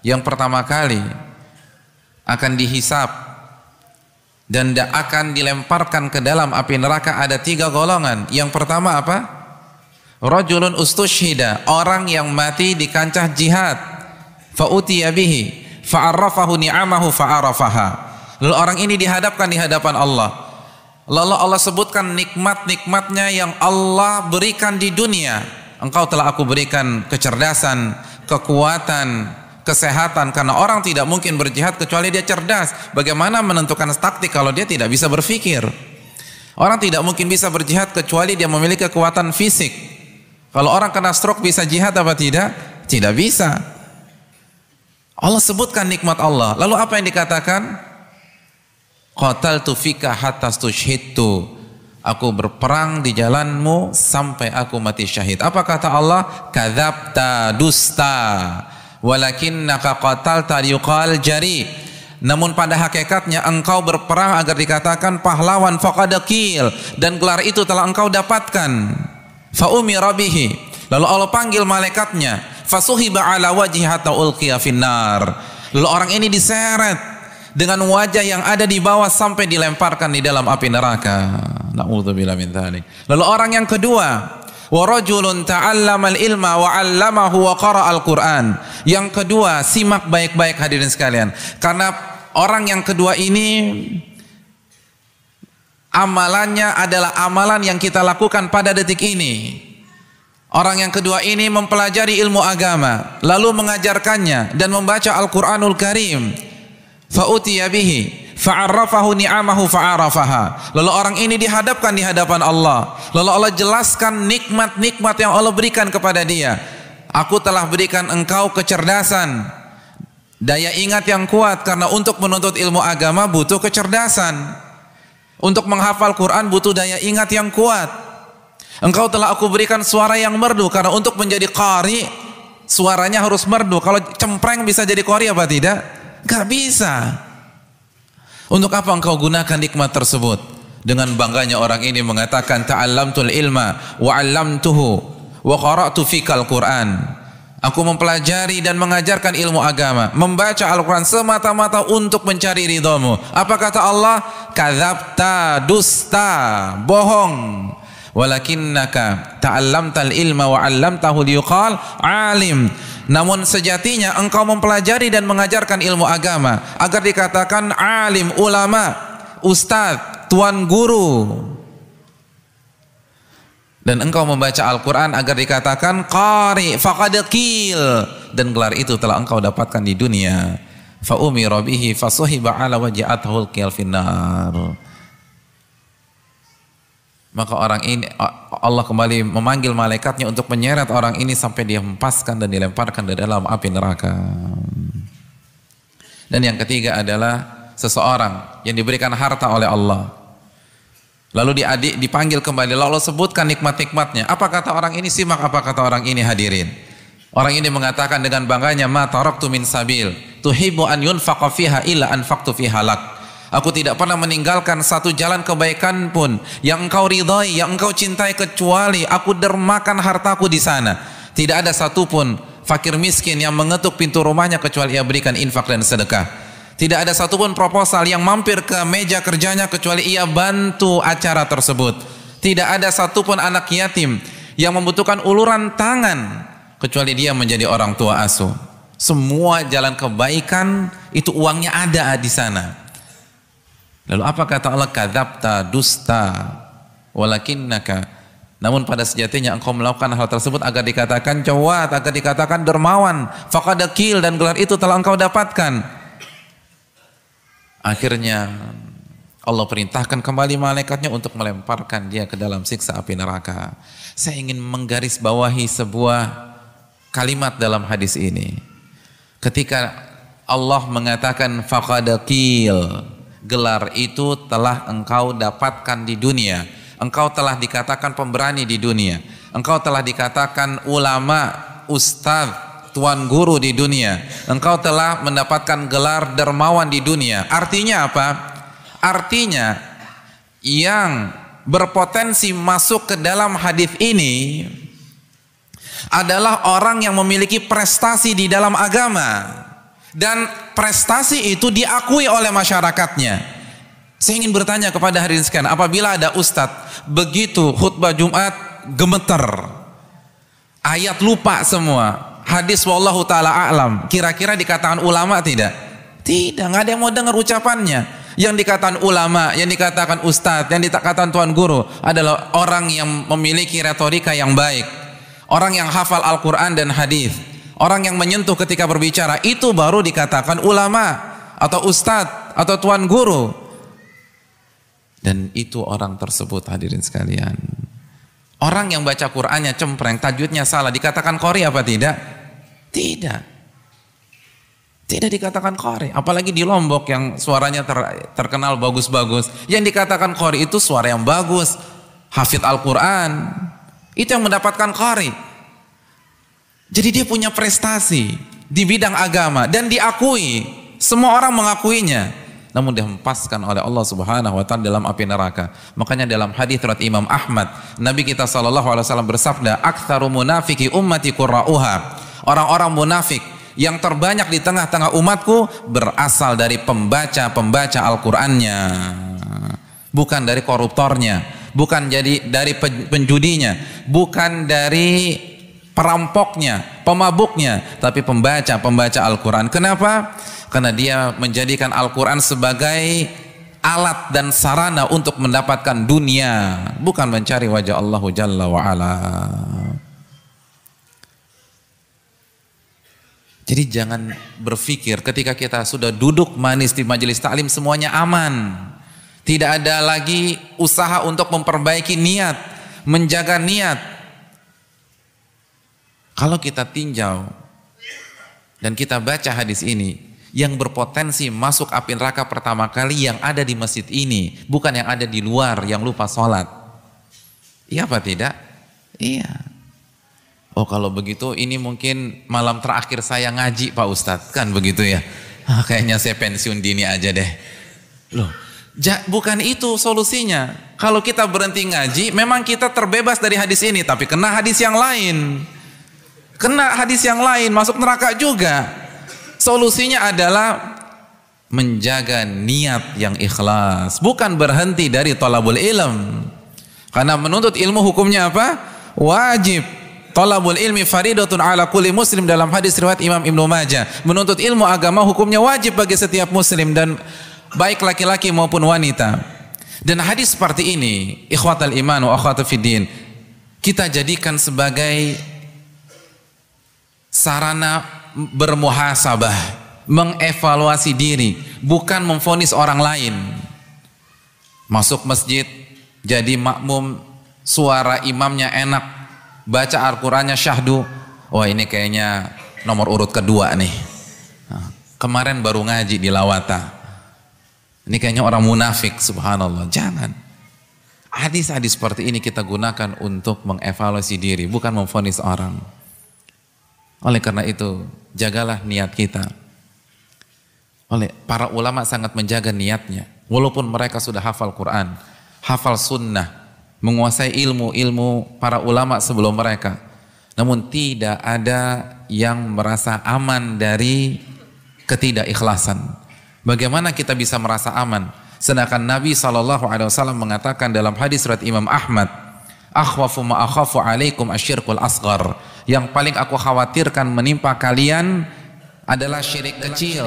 Yang pertama kali akan dihisab dan akan dilemparkan ke dalam api neraka ada 3 golongan. Yang pertama apa? Rajulun ustushhida, orang yang mati di kancah jihad, fa utiya bihi fa'arrafahu ni'amahu fa'arafaha. Lalu orang ini dihadapkan di hadapan Allah. Lalu Allah sebutkan nikmat-nikmatnya yang Allah berikan di dunia. Engkau telah aku berikan kecerdasan, kekuatan, kesehatan, karena orang tidak mungkin berjihad kecuali dia cerdas. Bagaimana menentukan taktik kalau dia tidak bisa berpikir? Orang tidak mungkin bisa berjihad kecuali dia memiliki kekuatan fisik. Kalau orang kena stroke bisa jihad apa tidak? Tidak bisa. Allah sebutkan nikmat Allah. Lalu apa yang dikatakan? Qataltu fika hatta stushhidtu. Aku berperang di jalanmu sampai aku mati syahid. Apa kata Allah? Kadzabta, dusta. Walakinnaka qatalta yuqal jari. Namun pada hakikatnya engkau berperang agar dikatakan pahlawan, faqad qil, dan gelar itu telah engkau dapatkan. Fa umira bihi. Lalu Allah panggil malaikatnya, fasuhiba ala wajhi hatta ulqiya finnar. Lalu orang ini diseret dengan wajah yang ada di bawah sampai dilemparkan di dalam api neraka. Na'udzubillah min dzalik. Lalu orang yang kedua, wa rajulun ta'allamal ilma wa 'allamahu wa qara'al Qur'an. Yang kedua, simak baik-baik hadirin sekalian. Karena orang yang kedua ini amalannya adalah amalan yang kita lakukan pada detik ini. Orang yang kedua ini mempelajari ilmu agama, lalu mengajarkannya dan membaca Al-Qur'anul Karim. Fa'utiya bihi fa'arrafahu ni'amahu fa'arafaha. Lalu orang ini dihadapkan di hadapan Allah. Lalu Allah jelaskan nikmat-nikmat yang Allah berikan kepada dia. Aku telah berikan engkau kecerdasan, daya ingat yang kuat, karena untuk menuntut ilmu agama butuh kecerdasan. Untuk menghafal Quran butuh daya ingat yang kuat. Engkau telah aku berikan suara yang merdu, karena untuk menjadi qari suaranya harus merdu. Kalau cempreng bisa jadi qari apa tidak? Gak bisa. Untuk apa engkau gunakan nikmat tersebut? Dengan bangganya orang ini mengatakan ta'allamtul ilma wa 'allamtuhu wa qara'tu fikal Qur'an. Aku mempelajari dan mengajarkan ilmu agama, membaca Al-Quran semata-mata untuk mencari ridhamu. Apa kata Allah? Kadzabta, dusta, bohong. Walakinnaka ta'allamtal ilma wa 'allamtahu liyuqal 'alim. Namun sejatinya engkau mempelajari dan mengajarkan ilmu agama agar dikatakan alim, ulama, ustadz, tuan guru. Dan engkau membaca Al-Quran agar dikatakan qari, faqad qil, dan gelar itu telah engkau dapatkan di dunia. Fa umira bihi fasuhiba ala waj'atahul qil finnar. Maka orang ini, Allah kembali memanggil malaikatnya untuk menyeret orang ini sampai dihempaskan dan dilemparkan ke dalam api neraka. Dan yang ketiga adalah seseorang yang diberikan harta oleh Allah, lalu dipanggil kembali, lalu Allah sebutkan nikmat-nikmatnya. Apa kata orang ini? Simak apa kata orang ini hadirin. Orang ini mengatakan dengan bangganya, ma taraktu min sabil tuhibbu an yunfaqa fiha illa anfaqtu fiha lak. Aku tidak pernah meninggalkan satu jalan kebaikan pun yang engkau ridhai, yang engkau cintai, kecuali aku dermakan hartaku di sana. Tidak ada satupun fakir miskin yang mengetuk pintu rumahnya kecuali ia berikan infak dan sedekah. Tidak ada satupun proposal yang mampir ke meja kerjanya kecuali ia bantu acara tersebut. Tidak ada satupun anak yatim yang membutuhkan uluran tangan kecuali dia menjadi orang tua asuh. Semua jalan kebaikan itu uangnya ada di sana. Lalu apa kata Allah? Kadzabta, dusta, walakinnaka, namun pada sejatinya engkau melakukan hal tersebut agar dikatakan jawad, agar dikatakan dermawan, faqad qil, dan gelar itu telah engkau dapatkan. Akhirnya Allah perintahkan kembali malaikatnya untuk melemparkan dia ke dalam siksa api neraka. Saya ingin menggarisbawahi sebuah kalimat dalam hadis ini. Ketika Allah mengatakan faqad qil, gelar itu telah engkau dapatkan di dunia. Engkau telah dikatakan pemberani di dunia. Engkau telah dikatakan ulama, ustadz, tuan guru di dunia. Engkau telah mendapatkan gelar dermawan di dunia. Artinya apa? Artinya yang berpotensi masuk ke dalam hadis ini adalah orang yang memiliki prestasi di dalam agama. dan prestasi itu diakui oleh masyarakatnya. Saya ingin bertanya kepada hadirin sekalian, apabila ada ustadz begitu khutbah Jumat gemeter, ayat lupa semua, hadis wallahu ta'ala a'lam, kira-kira dikatakan ulama tidak? Tidak, nggak ada yang mau dengar ucapannya. Yang dikatakan ulama, yang dikatakan ustadz, yang dikatakan tuan guru adalah orang yang memiliki retorika yang baik, orang yang hafal Al-Quran dan hadis, orang yang menyentuh ketika berbicara, itu baru dikatakan ulama atau ustadz atau tuan guru. Dan itu orang tersebut, hadirin sekalian, orang yang baca Qur'annya cempreng, tajwidnya salah, dikatakan qori apa tidak? Tidak. Tidak dikatakan qori, apalagi di Lombok yang suaranya terkenal bagus-bagus. Yang dikatakan qori itu suara yang bagus, hafidh Al-Quran, itu yang mendapatkan qori. Jadi dia punya prestasi di bidang agama dan diakui, semua orang mengakuinya, namun dihempaskan oleh Allah Subhanahu wa taala dalam api neraka. Makanya dalam hadis riwayat Imam Ahmad, Nabi kita SAW bersabda, "Aktsaru munafiki ummati qurra'uha." Orang-orang munafik yang terbanyak di tengah-tengah umatku berasal dari pembaca-pembaca Al-Qur'annya, bukan dari koruptornya, bukan dari penjudinya, bukan dari perampoknya, pemabuknya, tapi pembaca Al-Qur'an. Kenapa? Karena dia menjadikan Al-Qur'an sebagai alat dan sarana untuk mendapatkan dunia, bukan mencari wajah Allah Jalla wa Ala. Jadi jangan berpikir ketika kita sudah duduk manis di majelis taklim semuanya aman. Tidak ada lagi usaha untuk memperbaiki niat, menjaga niat. Kalau kita tinjau dan kita baca hadis ini, yang berpotensi masuk api neraka pertama kali yang ada di masjid ini, bukan yang ada di luar yang lupa sholat. Iya apa tidak? Iya. Oh kalau begitu ini mungkin malam terakhir saya ngaji Pak Ustadz, kan begitu ya? Kayaknya saya pensiun dini aja deh. Loh, bukan itu solusinya. Kalau kita berhenti ngaji, memang kita terbebas dari hadis ini, tapi kena hadis yang lain. Kena hadis yang lain, masuk neraka juga. Solusinya adalah menjaga niat yang ikhlas, bukan berhenti dari thalabul ilm. Karena menuntut ilmu hukumnya apa? Wajib. Talabul ilmi faridatun ala kulli muslim, dalam hadis riwayat Imam Ibnu Majah. Menuntut ilmu agama hukumnya wajib bagi setiap muslim, dan baik laki-laki maupun wanita. Dan hadis seperti ini, ikhwatal iman wa akhwatu fiddin, kita jadikan sebagai sarana bermuhasabah, mengevaluasi diri, bukan memvonis orang lain. Masuk masjid jadi makmum, suara imamnya enak, baca Al-Qurannya syahdu, wah ini kayaknya nomor urut kedua nih. Kemarin baru ngaji di Lawata, ini kayaknya orang munafik. Subhanallah. Jangan. Hadis-hadis seperti ini kita gunakan untuk mengevaluasi diri, bukan memvonis orang. Oleh karena itu, jagalah niat kita. Oleh para ulama sangat menjaga niatnya, walaupun mereka sudah hafal Quran, hafal sunnah, menguasai ilmu para ulama sebelum mereka, namun tidak ada yang merasa aman dari ketidakikhlasan. Bagaimana kita bisa merasa aman? Sedangkan Nabi SAW mengatakan dalam hadis riwayat Imam Ahmad, "Akhwafu ma akhafu alaikum asyirkul asghar." Yang paling aku khawatirkan menimpa kalian adalah syirik kecil.